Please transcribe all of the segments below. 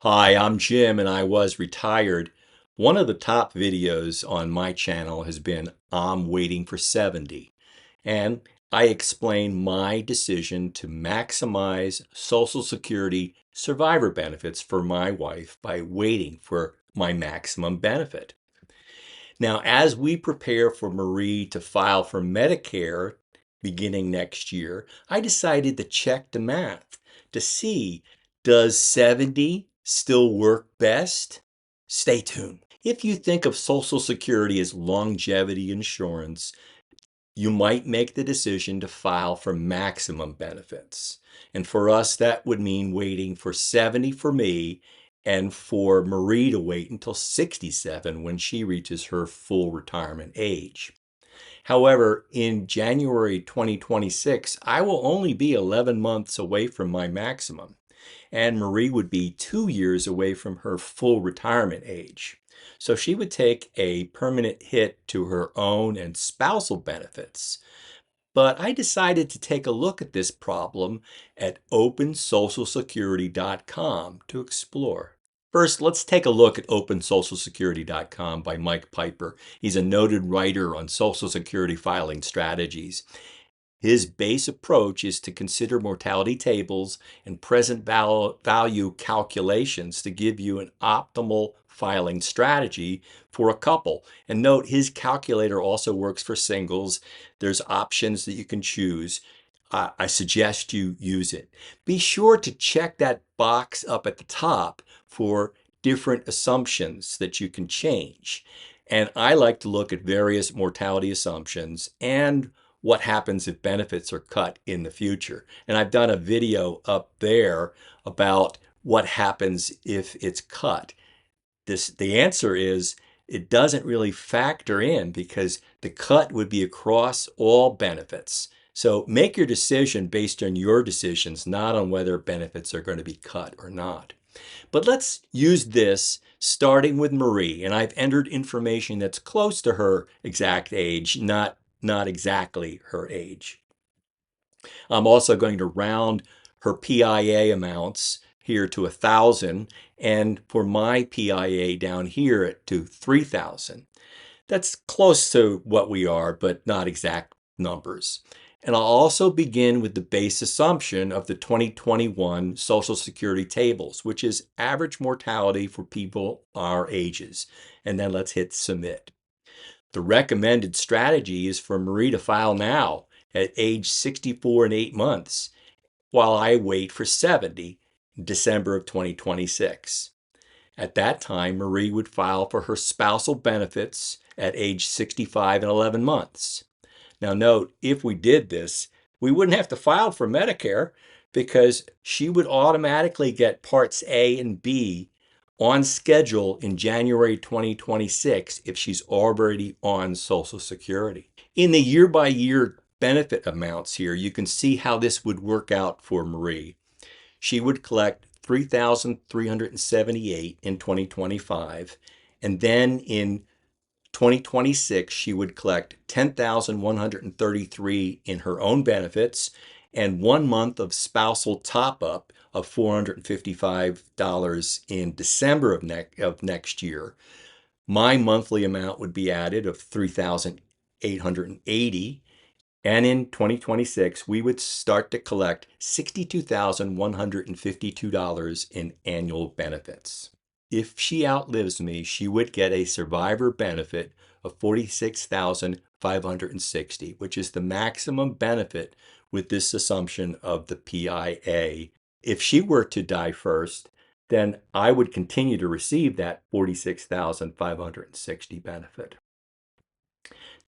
Hi, I'm Jim and I was retired. One of the top videos on my channel has been I'm waiting for 70. And I explain my decision to maximize Social Security survivor benefits for my wife by waiting for my maximum benefit. Now, as we prepare for Marie to file for Medicare beginning next year, I decided to check the math to see, does 70 still work best? Stay tuned. If you think of Social Security as longevity insurance, you might make the decision to file for maximum benefits. And for us, that would mean waiting for 70 for me and for Marie to wait until 67 when she reaches her full retirement age. However, in January 2026, I will only be 11 months away from my maximum, and Marie would be 2 years away from her full retirement age. So she would take a permanent hit to her own and spousal benefits. But I decided to take a look at this problem at OpenSocialSecurity.com to explore. First, let's take a look at OpenSocialSecurity.com by Mike Piper. He's a noted writer on Social Security filing strategies. His base approach is to consider mortality tables and present value calculations to give you an optimal filing strategy for a couple. And note, his calculator also works for singles. There's options that you can choose. I suggest you use it. Be sure to check that box up at the top for different assumptions that you can change. And I like to look at various mortality assumptions and what happens if benefits are cut in the future. And I've done a video up there about what happens if it's cut. The answer is it doesn't really factor in because the cut would be across all benefits. So make your decision based on your decisions, not on whether benefits are going to be cut or not. But let's use this starting with Marie, and I've entered information that's close to her exact age, not exactly her age. I'm also going to round her PIA amounts here to 1,000, and for my PIA down here to 3,000. That's close to what we are, but not exact numbers. And I'll also begin with the base assumption of the 2021 Social Security tables, which is average mortality for people our ages. And then let's hit submit. The recommended strategy is for Marie to file now at age 64 and 8 months, while I wait for 70 in December of 2026. At that time, Marie would file for her spousal benefits at age 65 and 11 months. Now note, if we did this, we wouldn't have to file for Medicare because she would automatically get Parts A and B on schedule in January 2026 if she's already on Social Security. In the year-by-year benefit amounts here, you can see how this would work out for Marie. She would collect $3,378 in 2025, and then in 2026 she would collect $10,133 in her own benefits and 1 month of spousal top-up of $455 in December of next year. My monthly amount would be added of $3,880. And in 2026, we would start to collect $62,152 in annual benefits. If she outlives me, she would get a survivor benefit of $46,560, which is the maximum benefit with this assumption of the PIA. If she were to die first, then I would continue to receive that $46,560 benefit.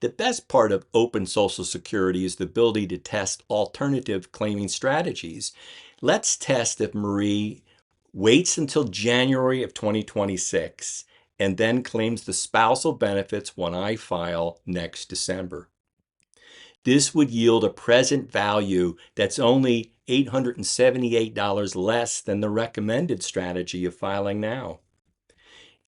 The best part of Open Social Security is the ability to test alternative claiming strategies. Let's test if Marie waits until January of 2026 and then claims the spousal benefits when I file next December. This would yield a present value that's only $878 less than the recommended strategy of filing now.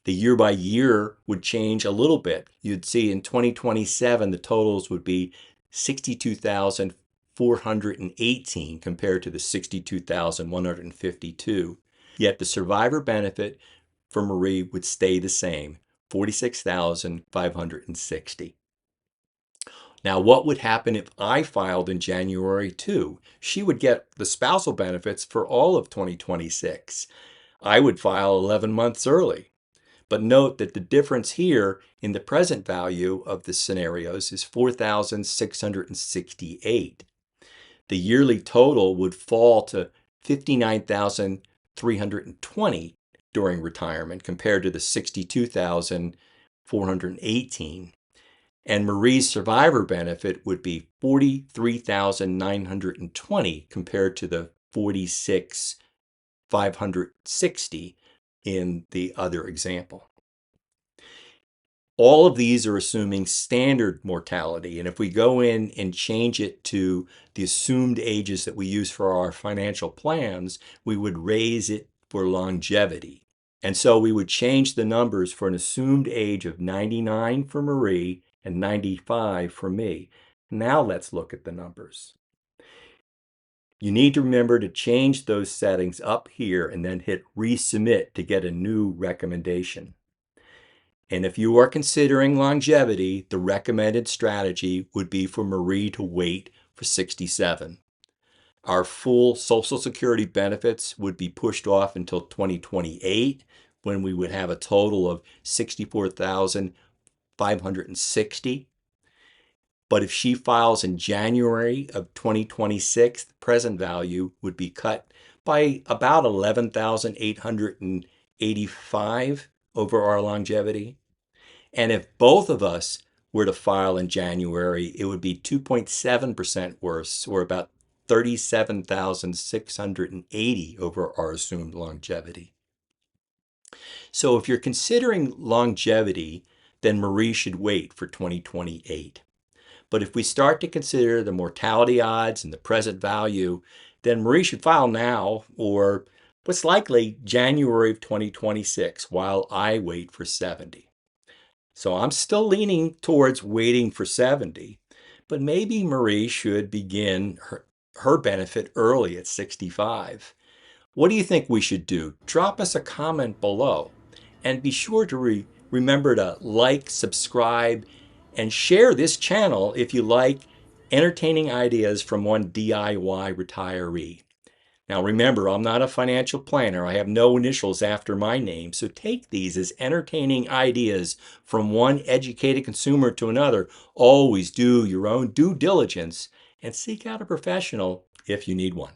The year by year would change a little bit. You'd see in 2027, the totals would be 62,418 compared to the 62,152. Yet the survivor benefit for Marie would stay the same, $46,560. Now, what would happen if I filed in January too? She would get the spousal benefits for all of 2026. I would file 11 months early. But note that the difference here in the present value of the scenarios is 4,668. The yearly total would fall to 59,320 during retirement compared to the 62,418. And Marie's survivor benefit would be 43,920 compared to the 46,560 in the other example. All of these are assuming standard mortality. And if we go in and change it to the assumed ages that we use for our financial plans, we would raise it for longevity. And so we would change the numbers for an assumed age of 99 for Marie and 95 for me. Now let's look at the numbers. You need to remember to change those settings up here and then hit resubmit to get a new recommendation. And if you are considering longevity, the recommended strategy would be for Marie to wait for 67. Our full Social Security benefits would be pushed off until 2028, when we would have a total of 64,560. But if she files in January of 2026, the present value would be cut by about 11,885 over our longevity. And if both of us were to file in January, it would be 2.7% worse, or about 37,680 over our assumed longevity. So if you're considering longevity, then Marie should wait for 2028. But if we start to consider the mortality odds and the present value, then Marie should file now, or what's likely January of 2026, while I wait for 70. So I'm still leaning towards waiting for 70, but maybe Marie should begin her benefit early at 65. What do you think we should do? Drop us a comment below, and be sure to remember to like, subscribe, and share this channel if you like entertaining ideas from one DIY retiree. Now remember, I'm not a financial planner. I have no initials after my name, so take these as entertaining ideas from one educated consumer to another. Always do your own due diligence and seek out a professional if you need one.